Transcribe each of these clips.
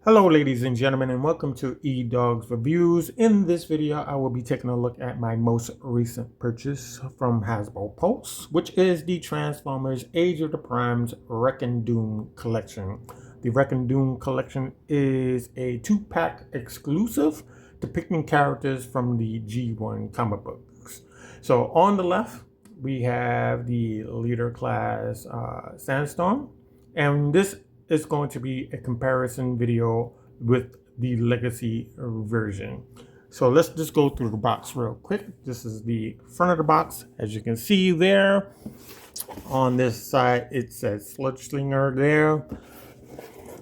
Hello ladies and gentlemen, and welcome to Edoggz Reviews. In this video I will be taking a look at my most recent purchase from Hasbro Pulse, which is the Transformers Age of the Primes Wrecking Doom collection. The Wrecking Doom collection is a 2-pack exclusive depicting characters from the G1 comic books. So on the left we have the leader class Sandstorm, and this is going to be a comparison video with the legacy version. So let's just go through the box real quick. This is the front of the box. As you can see there, on this side it says Slugslinger there,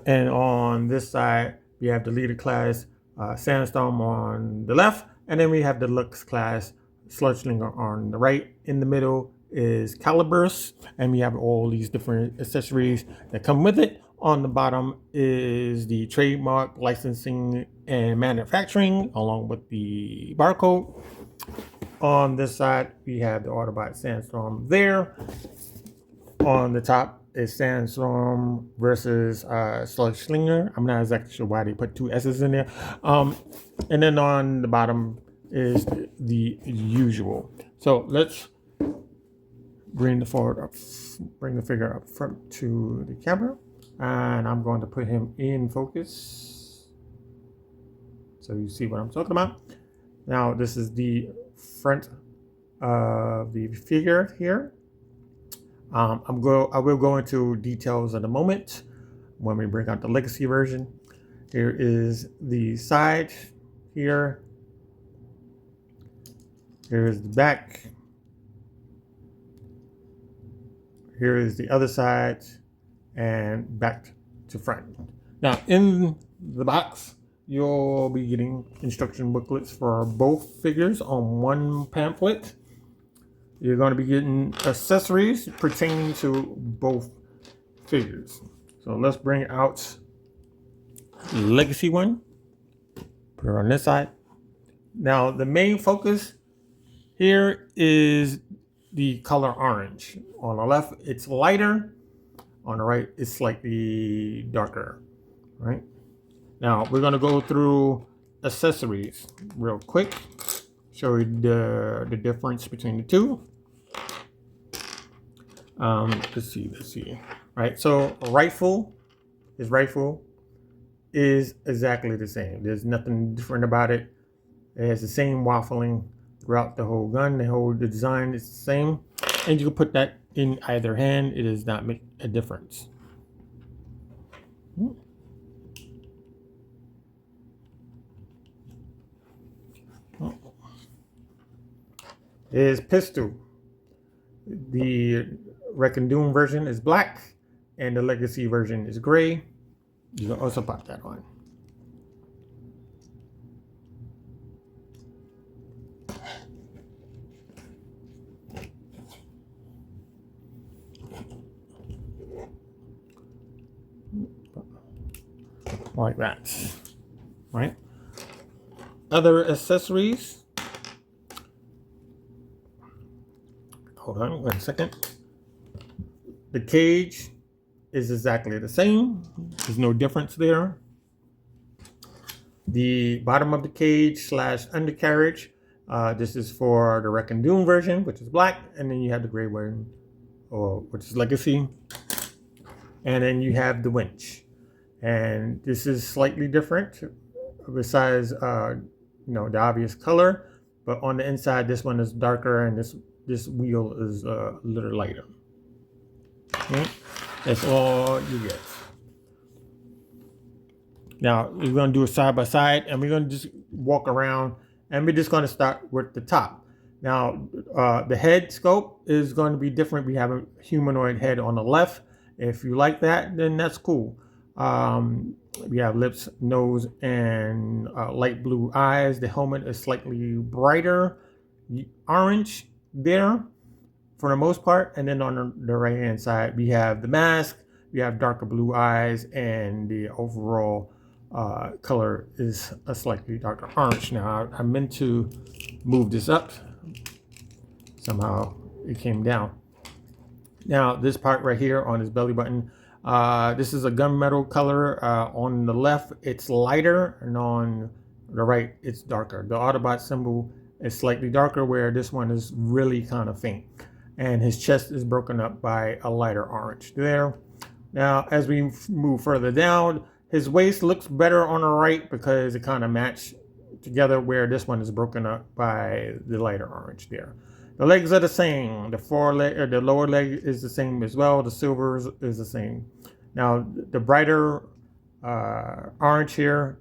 and on this side we have the leader class Sandstorm on the left, and then we have the Lux class Slugslinger on the right. In the middle is Calibers, and we have all these different accessories that come with it. On the bottom is the trademark, licensing, and manufacturing, along with the barcode. On this side, we have the Autobot Sandstorm there. On the top is Sandstorm versus Slugslinger. I'm not exactly sure why they put two S's in there. And then on the bottom is the usual. So let's bring the figure up front to the camera. And I'm going to put him in focus so you see what I'm talking about. Now this is the front of the figure here. I will go into details in a moment when we bring out the legacy version. Here is the side here. Here is the back. Here is the other side, and back to front. Now in the box you'll be getting instruction booklets for both figures on one pamphlet. You're going to be getting accessories pertaining to both figures. So let's bring out the legacy one, put it on this side. Now the main focus here is the color orange. On the left it's lighter, on the right it's slightly darker, right? Now we're going to go through accessories real quick, show you the difference between the two. Let's see. Right, so rifle is exactly the same. There's nothing different about it. It has the same waffling throughout the whole gun. The design is the same, and you can put that in either hand. It does not make a difference. Is pistol. The Wrecking Doom version is black, and the legacy version is gray. You can also pop that on. Like that, right? Other accessories. Hold on 1 second. The cage is exactly the same. There's no difference there. The bottom of the cage / undercarriage. This is for the Wrecking Doom version, which is black, and then you have the gray one, which is legacy. And then you have the winch. And this is slightly different besides the obvious color, but on the inside this one is darker, and this wheel is a little lighter. Okay? That's all you get. Now we're going to do a side by side, and we're going to just walk around, and we're just going to start with the top. Now the head sculpt is going to be different. We have a humanoid head on the left. If you like that, then that's cool. We have lips, nose, and light blue eyes. The helmet is slightly brighter orange there for the most part. And then on the right hand side we have the mask. We have darker blue eyes, and the overall color is a slightly darker orange. Now I meant to move this up. Somehow it came down. Now this part right here on his belly button, This is a gunmetal color. On the left, it's lighter, and on the right, it's darker. The Autobot symbol is slightly darker, where this one is really kind of faint. And his chest is broken up by a lighter orange there. Now, as we move further down, his waist looks better on the right because it kind of matched together, where this one is broken up by the lighter orange there. The legs are the same. The foreleg, or the lower leg, is the same as well. The silver is the same. Now, the brighter orange here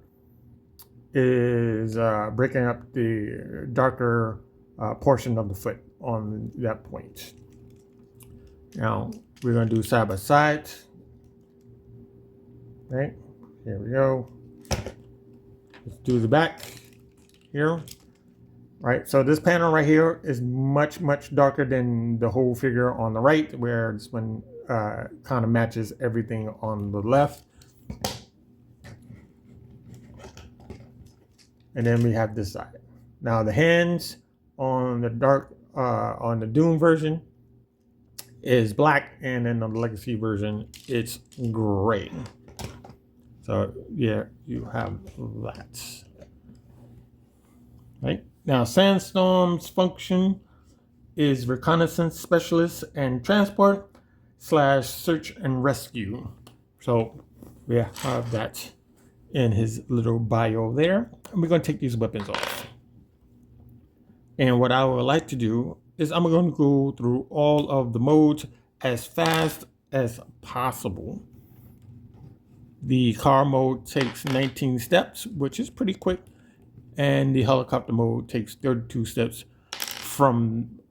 is breaking up the darker portion of the foot on that point. Now, we're going to do side by side. Right, here we go. Let's do the back here. Right, so this panel right here is much darker than the whole figure on the right, where this one kind of matches everything on the left. And then we have this side. Now the hands on the on the Doom version is black, and then on the Legacy version it's gray. So yeah, you have that. Right. Now, Sandstorm's function is reconnaissance specialist and transport / search and rescue. So we have that in his little bio there. And we're going to take these weapons off. And what I would like to do is I'm going to go through all of the modes as fast as possible. The car mode takes 19 steps, which is pretty quick. And the helicopter mode takes 32 steps from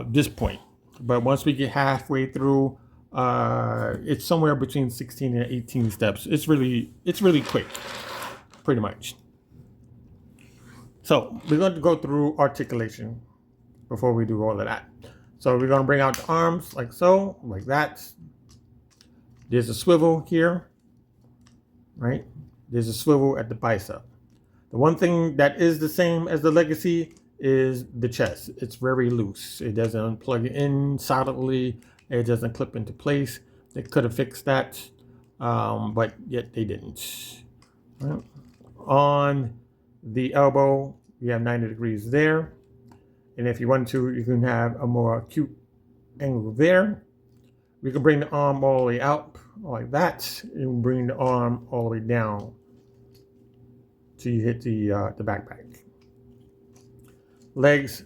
this point. But once we get halfway through, it's somewhere between 16 and 18 steps. It's really quick, pretty much. So we're going to go through articulation before we do all of that. So we're going to bring out the arms like so, like that. There's a swivel here, right? There's a swivel at the bicep. The one thing that is the same as the Legacy is the chest. It's very loose. It doesn't plug in solidly. It doesn't clip into place. They could have fixed that, but yet they didn't. Right. On the elbow, you have 90 degrees there. And if you want to, you can have a more acute angle there. We can bring the arm all the way out like that. And bring the arm all the way down till you hit the backpack. Legs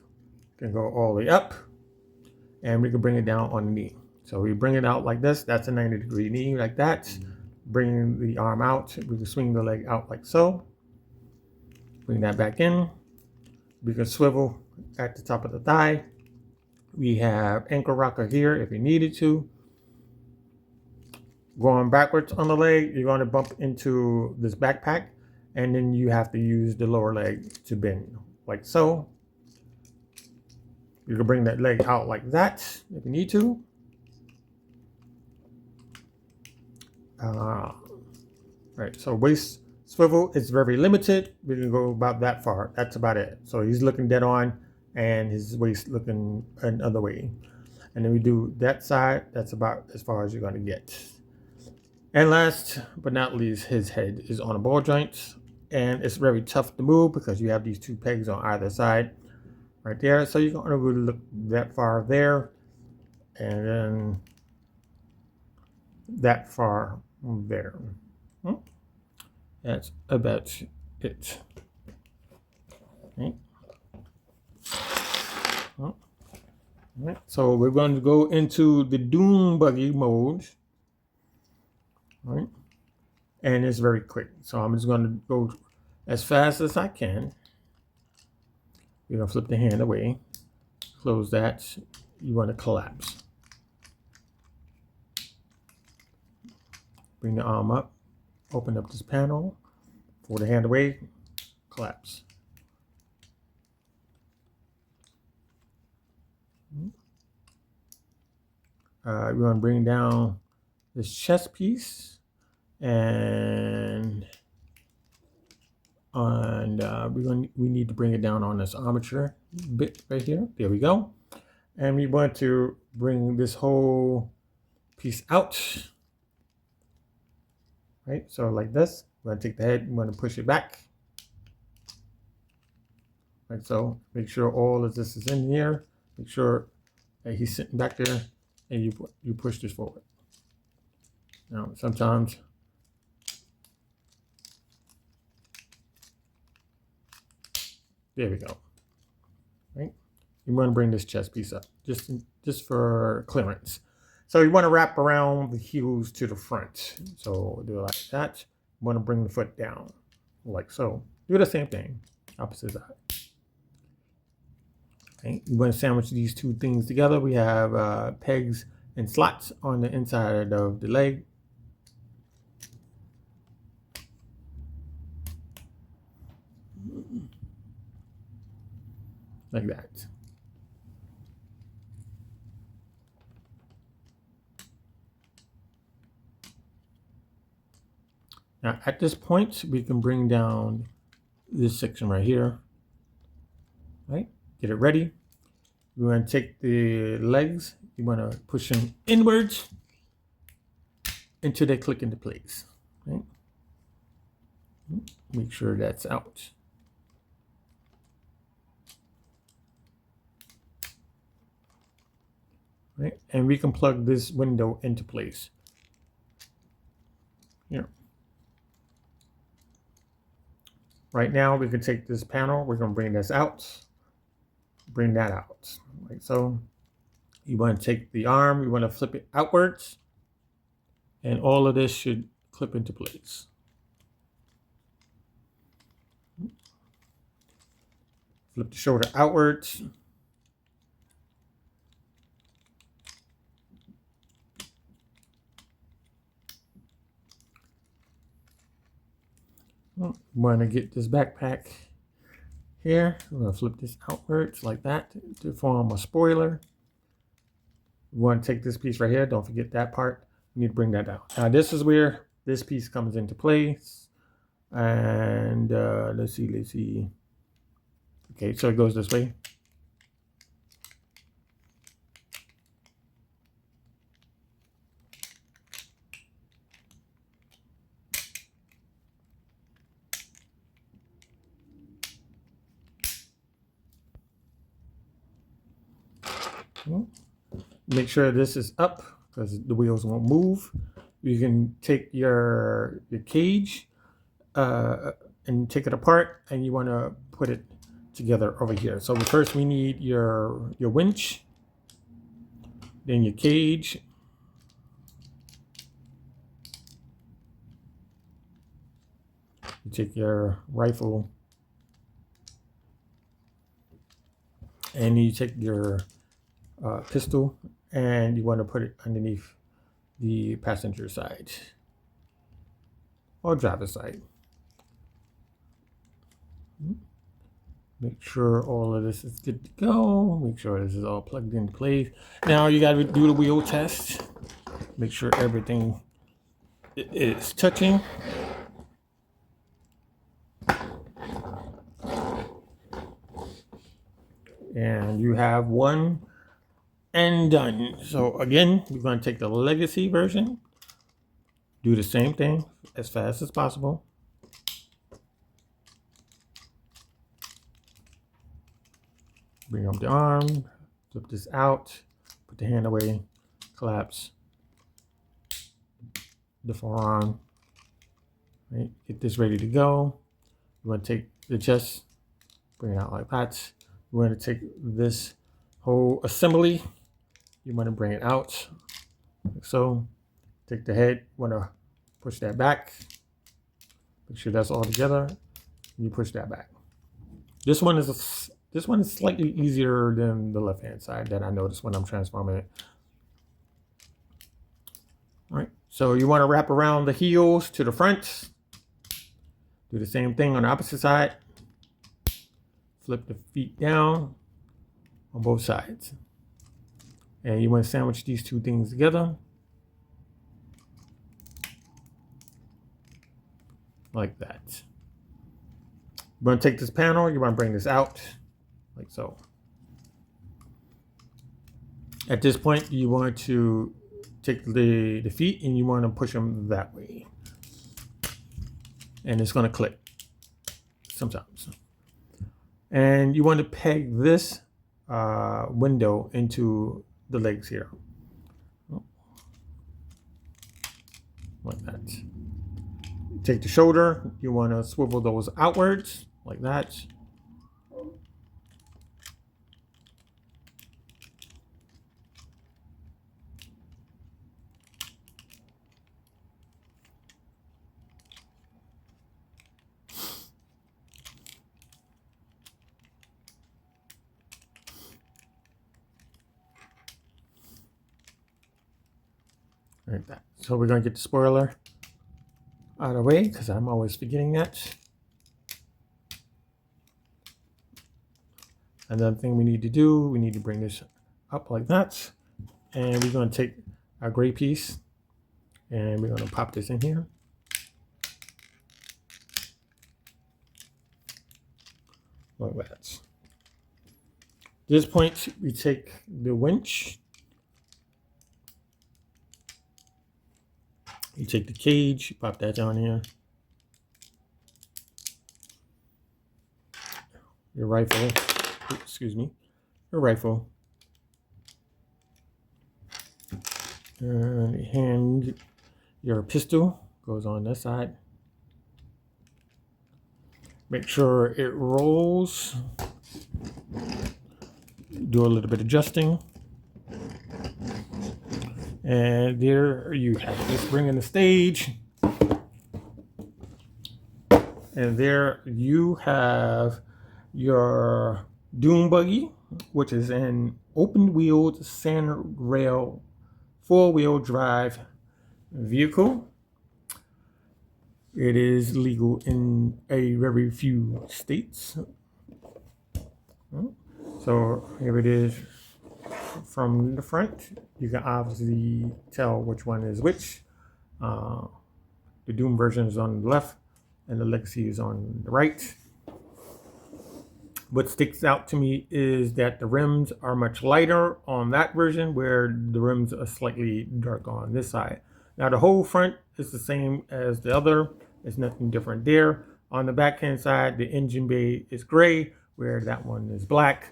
can go all the way up, and we can bring it down on the knee. So we bring it out like this. That's a 90-degree knee, like that. Bring the arm out. We can swing the leg out like so. Bring that back in. We can swivel at the top of the thigh. We have ankle rocker here if you needed to. Going backwards on the leg, you're going to bump into this backpack. And then you have to use the lower leg to bend, like so. You can bring that leg out like that if you need to. Right, so waist swivel is very limited. We can go about that far. That's about it. So he's looking dead on, and his waist looking another way. And then we do that side. That's about as far as you're going to get. And last but not least, his head is on a ball joint. And it's very tough to move because you have these two pegs on either side right there. So you're going to really look that far there, and then that far there. That's about it. Okay. All right. So we're going to go into the Doom Buggy mode. All right. And it's very quick. So I'm just going to go as fast as I can. You're going to flip the hand away. Close that. You want to collapse. Bring the arm up. Open up this panel. Pull the hand away. Collapse. We're going to bring down this chest piece. And we need to bring it down on this armature bit right here. There we go. And we want to bring this whole piece out right? So like this, we're gonna take the head, we're gonna push it back. Like so, make sure all of this is in here. Make sure that he's sitting back there, and you push this forward. Now, sometimes there we go. Right, you want to bring this chest piece up just for clearance. So you want to wrap around the heels to the front. So do it like that. You want to bring the foot down, like so. Do the same thing, opposite side. Okay. You want to sandwich these two things together. We have pegs and slots on the inside of the leg. Like that. Now at this point, we can bring down this section right here. Right? Get it ready. We want to take the legs. You want to push them inwards until they click into place. Right? Make sure that's out. Right? And we can plug this window into place. Here. Right now, we can take this panel. We're going to bring this out. Bring that out. Like so. You want to take the arm. You want to flip it outwards. And all of this should clip into place. Flip the shoulder outwards. Well, you want to get this backpack here. I'm going to flip this outwards like that to form a spoiler. You want to take this piece right here. Don't forget that part. You need to bring that down. Now this is where this piece comes into place. And let's see. Okay, so it goes this way. Make sure this is up because the wheels won't move. You can take your cage and take it apart, and you want to put it together over here. So first we need your winch, then your cage, you take your rifle, and you take your pistol, and you want to put it underneath the passenger side or driver's side. Make sure all of this is good to go. Make sure this is all plugged into place. Now you got to do the wheel test. Make sure everything is touching. And you have one and done. So again, we're going to take the legacy version. Do the same thing as fast as possible. Bring up the arm, flip this out, put the hand away, collapse the forearm. Right, get this ready to go. You want to take the chest, bring it out like that. You want to take this whole assembly. You want to bring it out like so. Take the head. You want to push that back. Make sure that's all together. You push that back. This one is slightly easier than the left-hand side that I noticed when I'm transforming it. All right, so you want to wrap around the heels to the front. Do the same thing on the opposite side. Flip the feet down on both sides. And you want to sandwich these two things together. Like that. You're going to take this panel, you want to bring this out. Like so. At this point, you want to take the feet and you want to push them that way. and it's going to click sometimes. And you want to peg this window into the legs here, like that. Take the shoulder, you want to swivel those outwards like that. Like that. So we're going to get the spoiler out of the way because I'm always forgetting that. Another thing we need to do, we need to bring this up like that. And we're going to take our gray piece and we're going to pop this in here. Like that. At this point, we take the winch. You take the cage, you pop that down here. Your rifle, excuse me, your rifle. And your pistol goes on this side. Make sure it rolls. Do a little bit of adjusting. And there you have this bring in the stage. And there you have your Doom Buggy, which is an open-wheeled sand rail 4-wheel drive vehicle. It is legal in a very few states. So here it is from the front. You can obviously tell which one is which. The Doom version is on the left and the Legacy is on the right. What sticks out to me is that the rims are much lighter on that version, where the rims are slightly dark on this side. Now the whole front is the same as the other. There's nothing different there. On the back hand side, the engine bay is gray, where that one is black.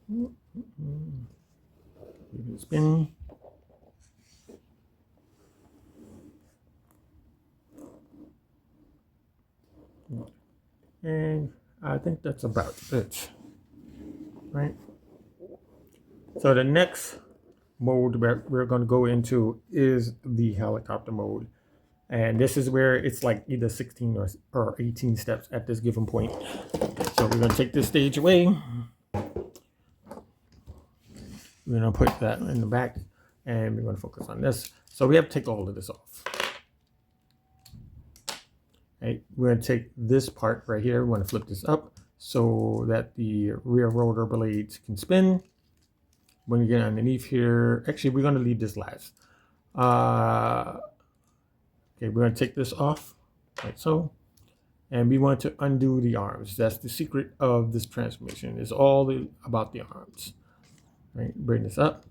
Give it a spin. And I think that's about it, right? So the next mode that we're going to go into is the helicopter mode. And this is where it's like either 16 or 18 steps at this given point. So we're going to take this stage away. We're going to put that in the back and we're going to focus on this. So we have to take all of this off. Right, we're going to take this part right here. We want to flip this up so that the rear rotor blades can spin. When you get underneath here, actually, we're going to leave this last. Okay, we're going to take this off, like so. And we want to undo the arms. That's the secret of this transmission. It's all about the arms. Right, bring this up.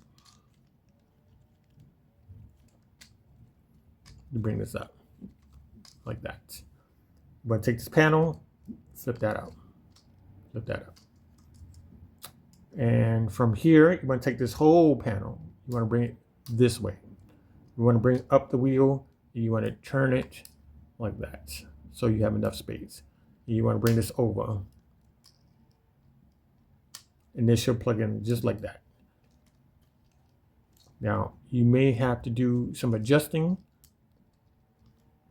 You bring this up, like that. We're going to take this panel, flip that out, flip that up. And from here, you want to take this whole panel, you want to bring it this way. You want to bring up the wheel, and you want to turn it like that, so you have enough space. You want to bring this over, and this should plug in just like that. Now, you may have to do some adjusting,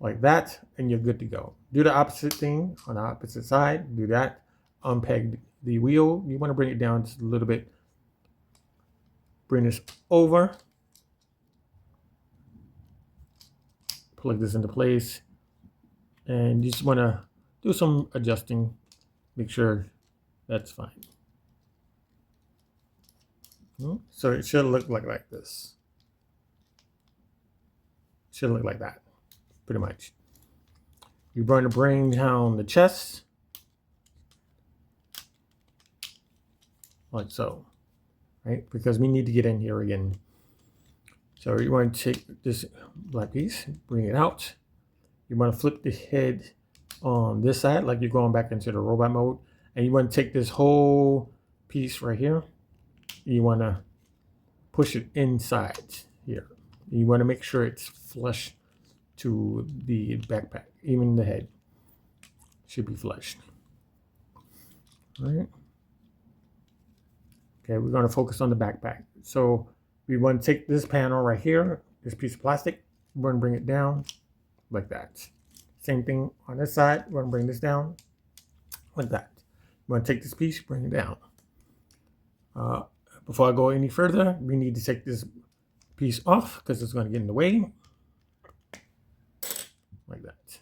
like that, and you're good to go. Do the opposite thing on the opposite side. Do that. Unpeg the wheel. You want to bring it down just a little bit. Bring this over. Plug this into place. And you just want to do some adjusting. Make sure that's fine. So it should look like this. It should look like that. Pretty much. You're going to bring down the chest, like so, right? Because we need to get in here again. So you want to take this black piece, bring it out. You want to flip the head on this side, like you're going back into the robot mode. And you want to take this whole piece right here. You want to push it inside here. You want to make sure it's flush to the backpack. Even the head should be flushed. All right. Okay, we're going to focus on the backpack. So we want to take this panel right here, this piece of plastic. We're going to bring it down like that. Same thing on this side. We're going to bring this down like that. We're going to take this piece, bring it down. Before I go any further, we need to take this piece off because it's going to get in the way. Like that.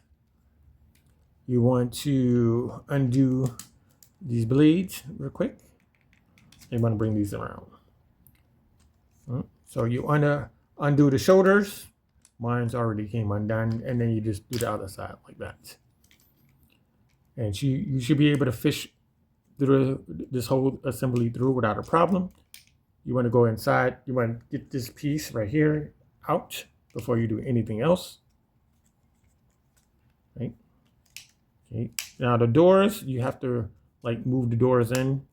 You want to undo these blades real quick. You want to bring these around. So you want to undo the shoulders. Mine's already came undone. And then you just do the other side like that. And you should be able to fish through this whole assembly through without a problem. You want to go inside. You want to get this piece right here out before you do anything else. Right? Okay. Now the doors, you have to like move the doors in.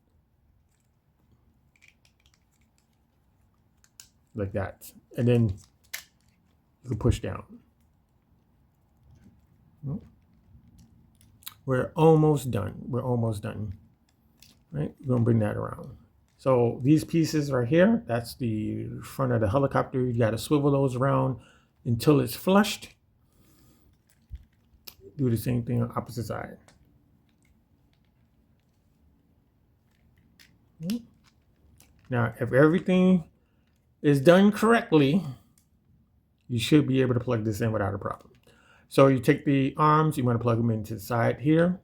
Like that. And then you can push down. We're almost done. We're almost done. Right? We're going to bring that around. So these pieces right here, that's the front of the helicopter. You got to swivel those around until it's flushed. Do the same thing on the opposite side. Now, if everything is done correctly, you should be able to plug this in without a problem. So you take the arms, you want to plug them into the side here.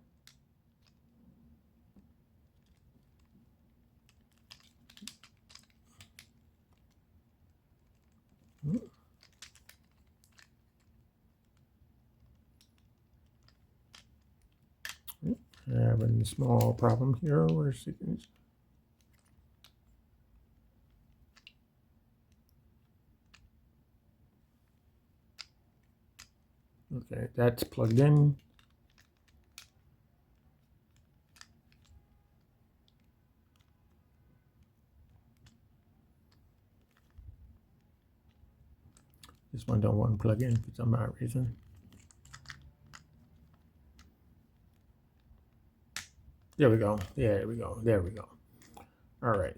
Having a small problem here. Where's it? Okay, that's plugged in. This one don't want to plug in for some odd reason. There we go. There we go. There we go. All right.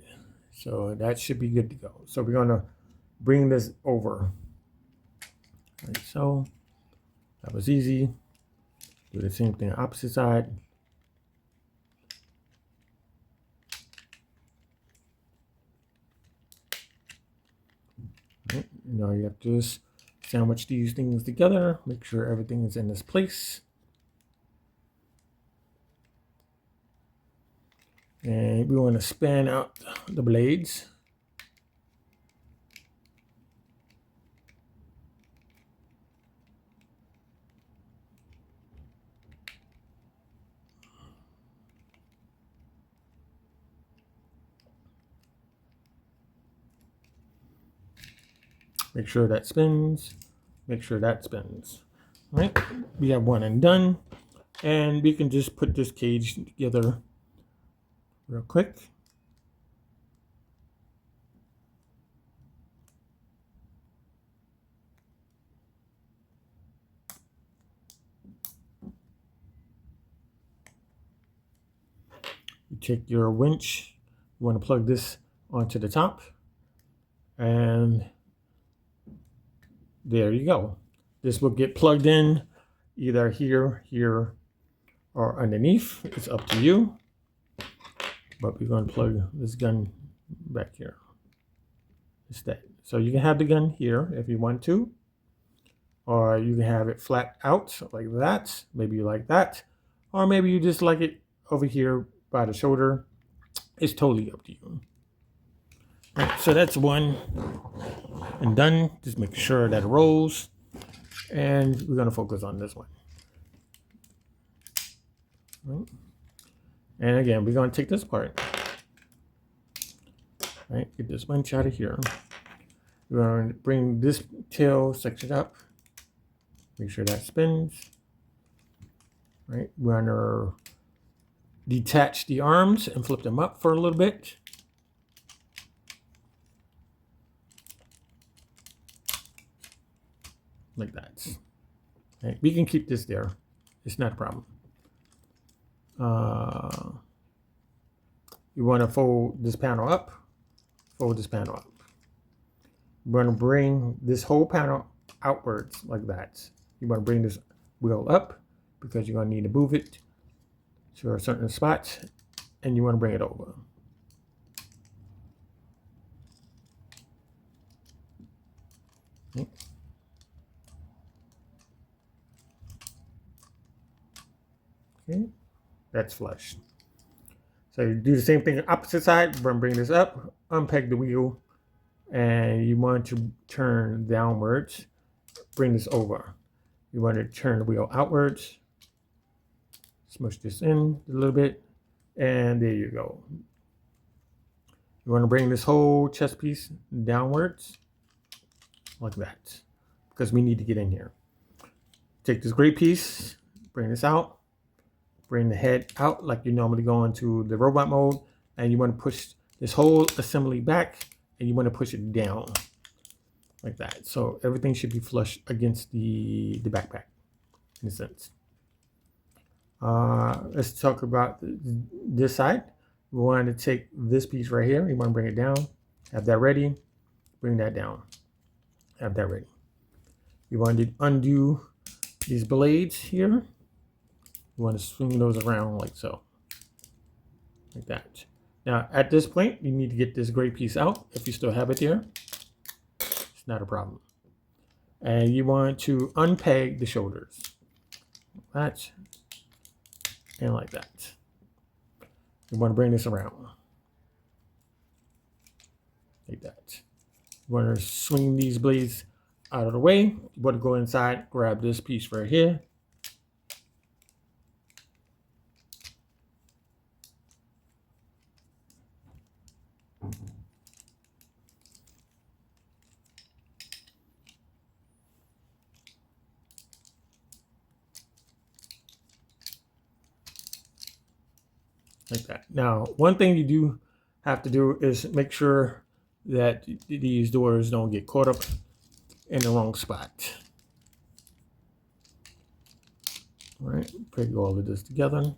So that should be good to go. So we're going to bring this over. Like so. That was easy. Do the same thing opposite side. Right. Now you have to just sandwich these things together. Make sure everything is in its place. And we want to span out the blades. Make sure that spins. Make sure that spins. All right, we have one and done. And we can just put this cage together real quick. You take your winch. You want to plug this onto the top. And there you go. This will get plugged in either here, here, or underneath. It's up to you. But we're going to plug this gun back here instead. So you can have the gun here if you want to. Or you can have it flat out like that. Maybe you like that. Or maybe you just like it over here by the shoulder. It's totally up to you. Right, so that's one and done. Just make sure that it rolls. And we're going to focus on this one. Right. And again, we're going to take this part. Right, get this winch out of here. We're going to bring this tail section up. Make sure that spins. Right. We're going to detach the arms and flip them up for a little bit. Like that. Okay. We can keep this there. It's not a problem. You want to fold this panel up. Fold this panel up. We're going to bring this whole panel outwards like that. You want to bring this wheel up because you're going to need to move it to a certain spot, and you want to bring it over. Okay, that's flush. So you do the same thing on the opposite side. We're going to bring this up, unpeg the wheel, and you want to turn downwards. Bring this over. You want to turn the wheel outwards. Smush this in a little bit, and there you go. You want to bring this whole chest piece downwards like that, because we need to get in here. Take this gray piece, bring this out, bring the head out like you normally go into the robot mode, and you want to push this whole assembly back, and you want to push it down like that. So everything should be flush against the backpack in a sense. Let's talk about this side. We want to take this piece right here. You want to bring it down. Have that ready. Bring that down. Have that ready. You want to undo these blades here. You want to swing those around like so. Like that. Now, at this point, you need to get this gray piece out. If you still have it there, it's not a problem. And you want to unpeg the shoulders. That. And like that. You want to bring this around. Like that. You want to swing these blades out of the way. You want to go inside, grab this piece right here. Like that. Now, one thing you do have to do is make sure that these doors don't get caught up in the wrong spot. All right, peg all of this together.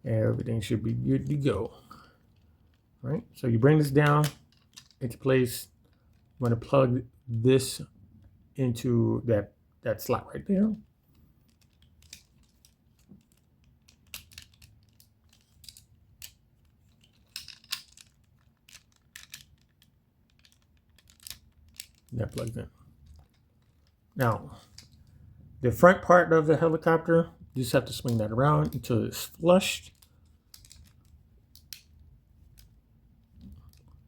Everything should be good to go. All right, so you bring this down into place. You want to plug this into that slot right there. That plugs in. Now, the front part of the helicopter, you just have to swing that around until it's flushed.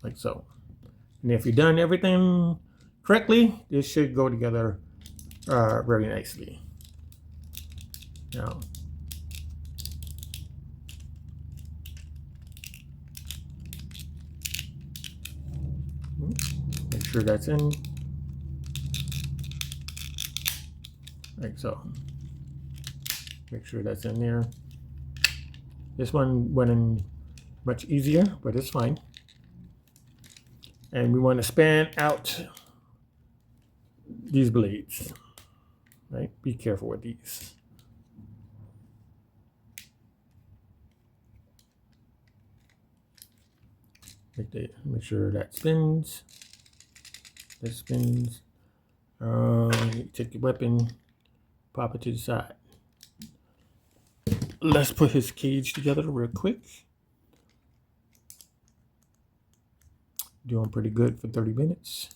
Like so. And if you've done everything correctly, this should go together very nicely. Now, make sure that's in. Like so. Make sure that's in there. This one went in much easier, but it's fine. And we want to span out these blades. Right? Be careful with these. Make sure that spins. That spins. Take your weapon, pop it to the side. Let's put his cage together real quick. Doing pretty good for 30 minutes.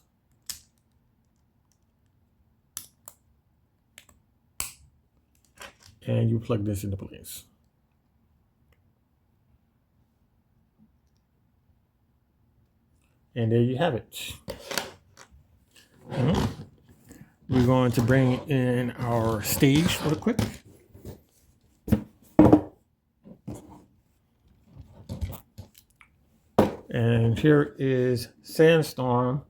And you plug this into place. And there you have it. We're going to bring in our stage real quick. And here is Sandstorm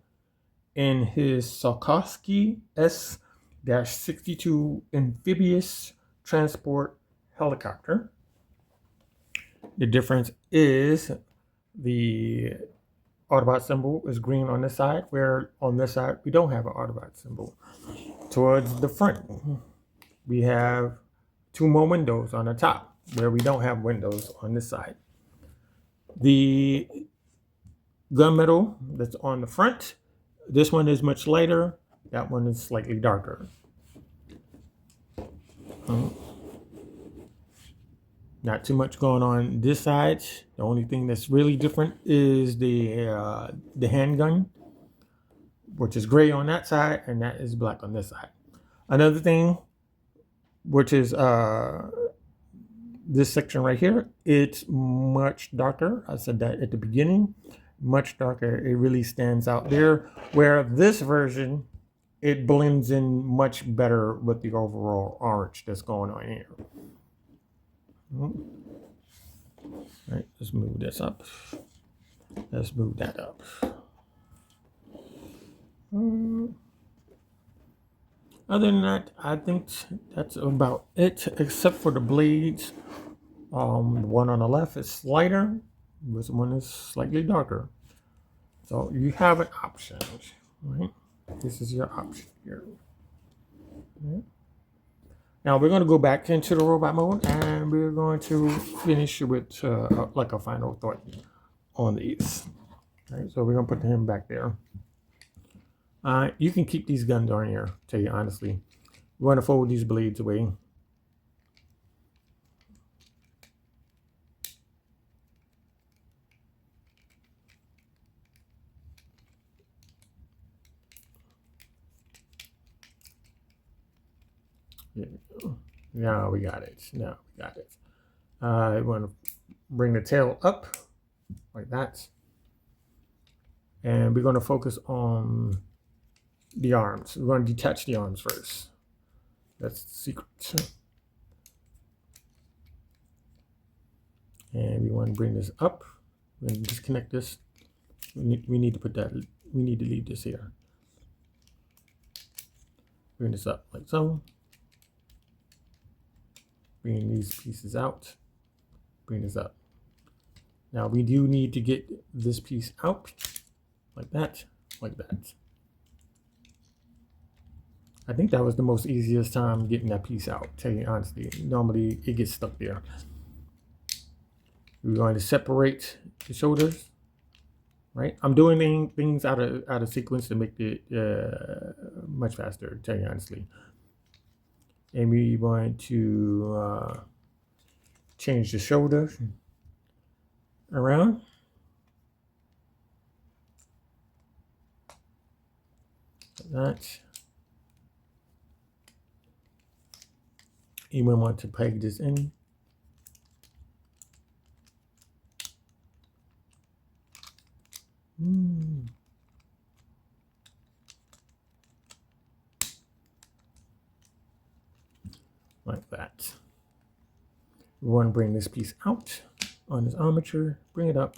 in his Sikorsky S-62 amphibious transport helicopter. The difference is the Autobot symbol is green on this side, where on this side we don't have an Autobot symbol. Towards the front, we have two more windows on the top, where we don't have windows on this side. The gunmetal that's on the front, this one is much lighter, that one is slightly darker. Not too much going on this side. The only thing that's really different is the handgun, which is gray on that side, and that is black on this side. Another thing, which is this section right here, it's much darker. I said that at the beginning, much darker. It really stands out there, where this version, it blends in much better with the overall orange that's going on here. All right, let's move this up. Let's move that up. Other than that, I think that's about it, except for the blades. The one on the left is lighter, this one is slightly darker. So you have an option, right? This is your option here. Right. Now we're going to go back into the robot mode, and we're going to finish with like a final thought on these. All right, so we're going to put him back there. You can keep these guns on here, tell you honestly. We're going to fold these blades away. There we go. Now we got it. Now we got it. I want to bring the tail up like that. And we're going to focus on the arms. We're going to detach the arms first. That's the secret. And we want to bring this up. We're going to disconnect this. We need to put that, we need to leave this here. Bring this up like so. Bring these pieces out. Bring this up. Now we do need to get this piece out like that, like that. I think that was the most easiest time getting that piece out, tell you honestly. Normally it gets stuck there. We're going to separate the shoulders, right? I'm doing things out of sequence to make it much faster, tell you honestly. And we want to change the shoulder around. Like that. You might want to peg this in. Like that. We want to bring this piece out on this armature, bring it up,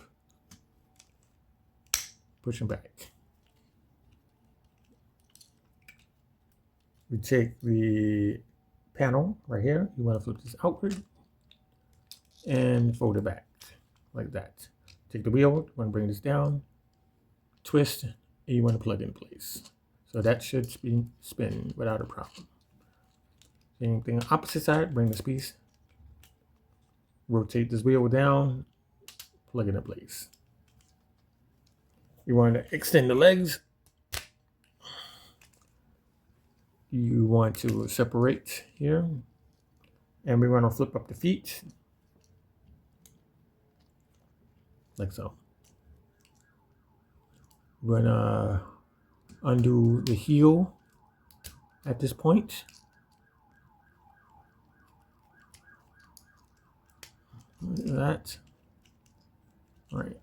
push it back. We take the panel right here, you want to flip this outward and fold it back like that. Take the wheel, you want to bring this down, twist, and you want to plug in place. So that should spin without a problem. Same thing on the opposite side, bring this piece, rotate this wheel down, plug it in place. You want to extend the legs. You want to separate here, and we want to flip up the feet like so. We're gonna undo the heel at this point. Like that. All right.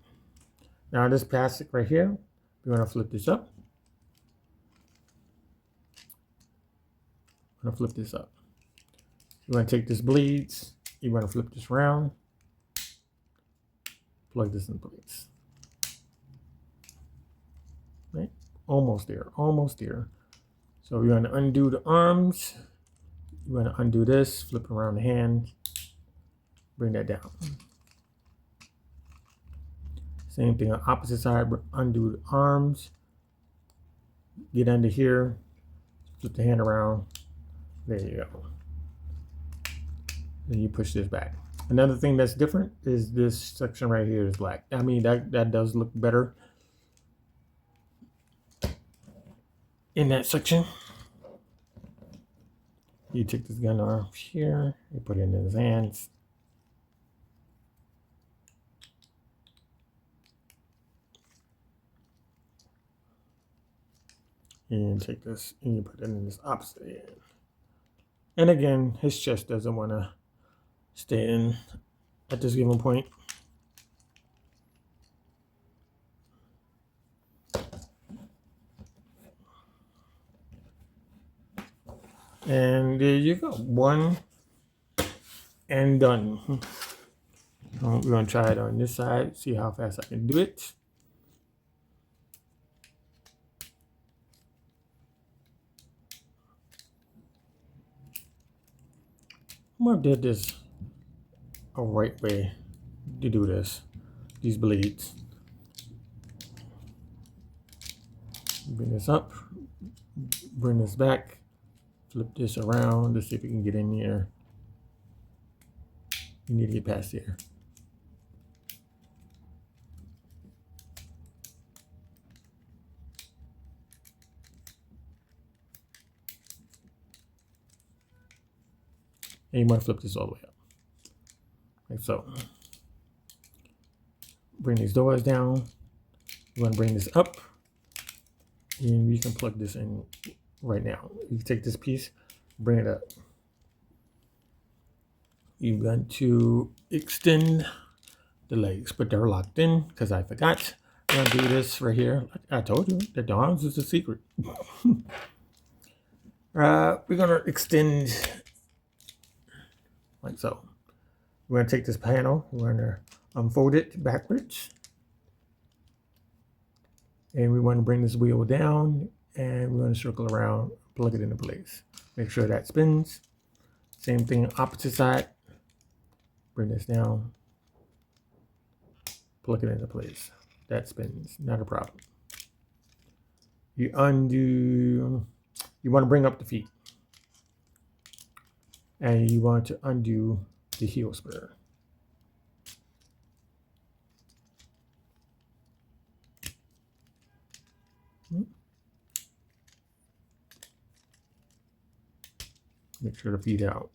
Now this plastic right here, we're gonna flip this up. I'm gonna flip this up. You want to take this blades, you want to flip this around, plug this in place. almost there, almost there. So we're going to undo the arms. We're going to undo this, flip around the hand, bring that down. Same thing on opposite side, undo the arms, get under here, flip the hand around. There you go. Then you push this back. Another thing that's different is this section right here is black. I mean, that does look better in that section. You take this gun off here, you put it in his hands. And take this and you put it in this opposite hand. And again, his chest doesn't want to stay in at this given point. And there you go, one and done. We're going to try it on this side, see how fast I can do it. I'm going to do this a right way to do this, these blades. Bring this up, bring this back, flip this around to see if we can get in here. You need to get past here. And you want to flip this all the way up, like so. Bring these doors down. You want to bring this up, and we can plug this in right now. You take this piece, bring it up. You're going to extend the legs, but they're locked in because I forgot. I'm going to do this right here. I told you that the arms is a secret. We're going to extend like so. We're going to take this panel, we're going to unfold it backwards. And we want to bring this wheel down and we're going to circle around, plug it into place. Make sure that spins. Same thing, opposite side. Bring this down, plug it into place. That spins, not a problem. You undo, you want to bring up the feet. And you want to undo the heel spur. Make sure the feet out.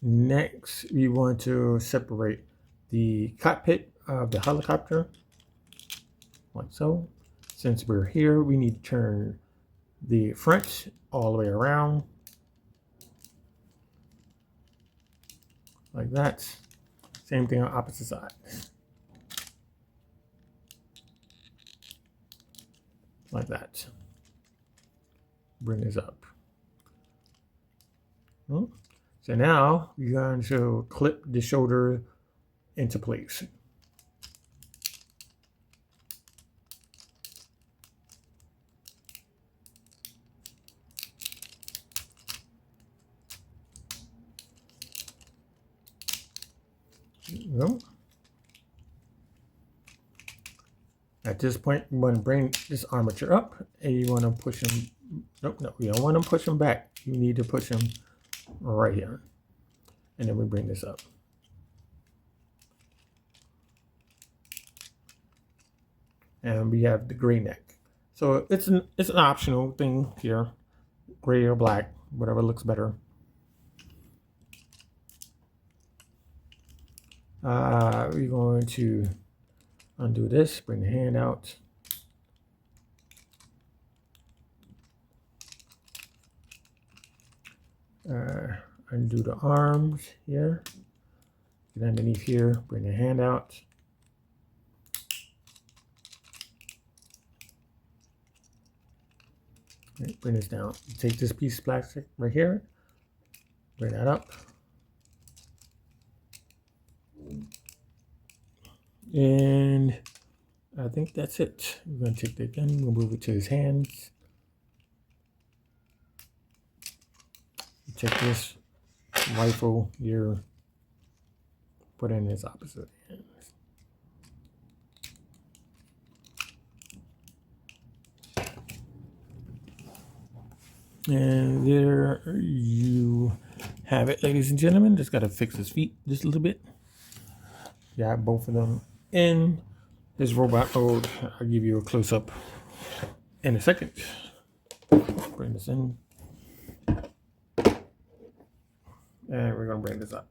Next, we want to separate the cockpit of the helicopter, like so. Since we're here, we need to turn the front all the way around, like that. Same thing on opposite side. Like that. Bring this up. So now you're going to clip the shoulder into place. There you go. At this point, you want to bring this armature up and you want to push him. Nope, no, you don't want to push him back. You need to push him right here. And then we bring this up. And we have the gray neck. So it's an optional thing here. Gray or black, whatever looks better. We're going to undo this, bring the hand out. Undo the arms here. Get underneath here, bring the hand out. Right, bring this down. Take this piece of plastic right here, bring that up. And I think that's it. We're going to take the gun, we'll move it to his hands. Take this rifle here, put it in his opposite hand. And there you have it, ladies and gentlemen. Just got to fix his feet just a little bit. Got both of them in his robot mode. I'll give you a close-up in a second. Bring this in. And we're going to bring this up.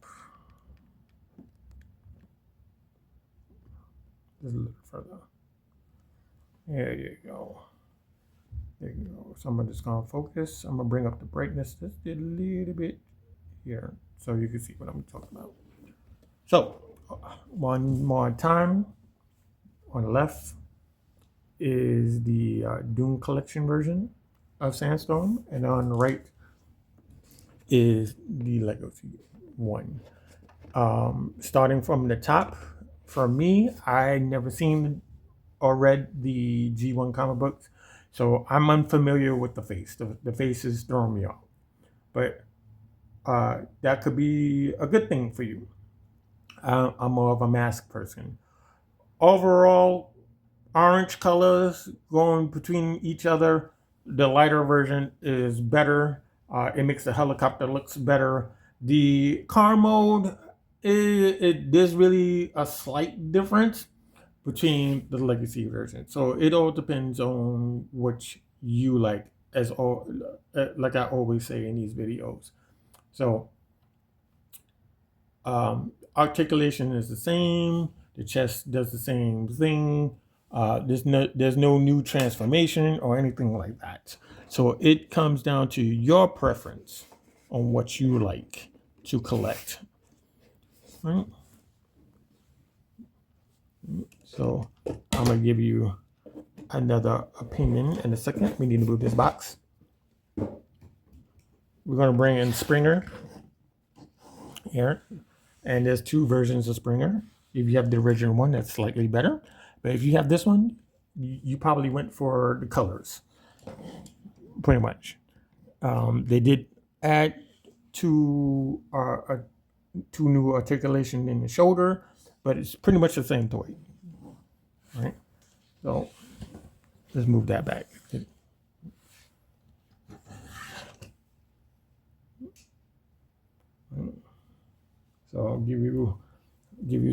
Just a little further. There you go. There you go. So I'm just going to focus. I'm going to bring up the brightness just a little bit here so you can see what I'm talking about. So one more time. On the left is the Doom Collection version of Sandstorm, and on the right is the Legacy one. Starting from the top, for me, I never seen or read the G1 comic books, so I'm unfamiliar with the face. The face is throwing me off, but that could be a good thing for you. I'm more of a mask person. Overall, orange colors going between each other. The lighter version is better. It makes the helicopter looks better. The car mode, there's really a slight difference between the Legacy version. So it all depends on what you like, like I always say in these videos. So articulation is the same. The chest does the same thing. There's no new transformation or anything like that. So it comes down to your preference on what you like to collect. Right? So I'm gonna give you another opinion in a second. We need to move this box. We're gonna bring in Springer here, and there's two versions of Springer. If you have the original one, that's slightly better. But if you have this one, you probably went for the colors, pretty much. They did add two new articulation in the shoulder, but it's pretty much the same toy. Right? So let's move that back. So I'll give you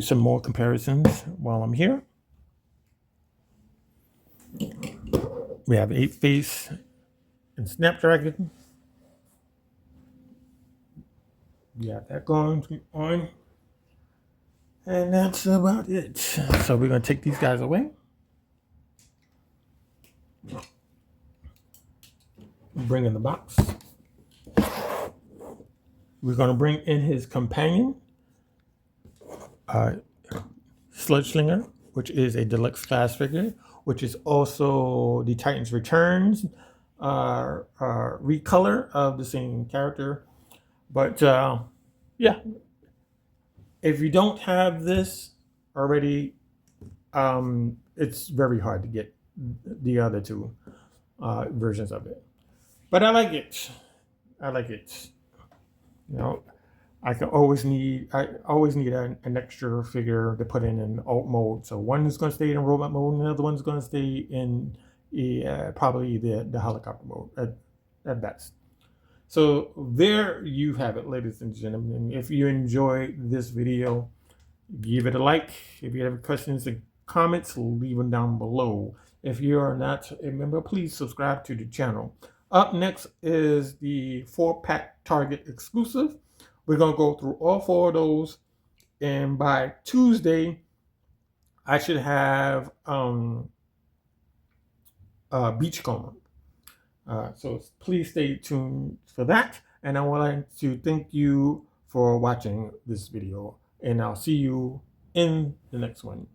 some more comparisons while I'm here. We have 8-face and Snapdragon. We got that going on. And that's about it. So we're going to take these guys away. Bring in the box. We're going to bring in his companion, Slugslinger, which is a deluxe class figure, which is also the Titans Returns recolor of the same character. But yeah, if you don't have this already, it's very hard to get the other two versions of it. But I like it. I like it. You know, I always need an extra figure to put in alt mode. So one is going to stay in robot mode, and the other one's going to stay in probably the helicopter mode at best. So there you have it, ladies and gentlemen. If you enjoyed this video, give it a like. If you have questions and comments, leave them down below. If you are not a member, please subscribe to the channel. Up next is the 4-pack Target exclusive. We're going to go through all 4 of those, and by Tuesday, I should have Beachcomber. So please stay tuned for that. And I would like to thank you for watching this video, and I'll see you in the next one.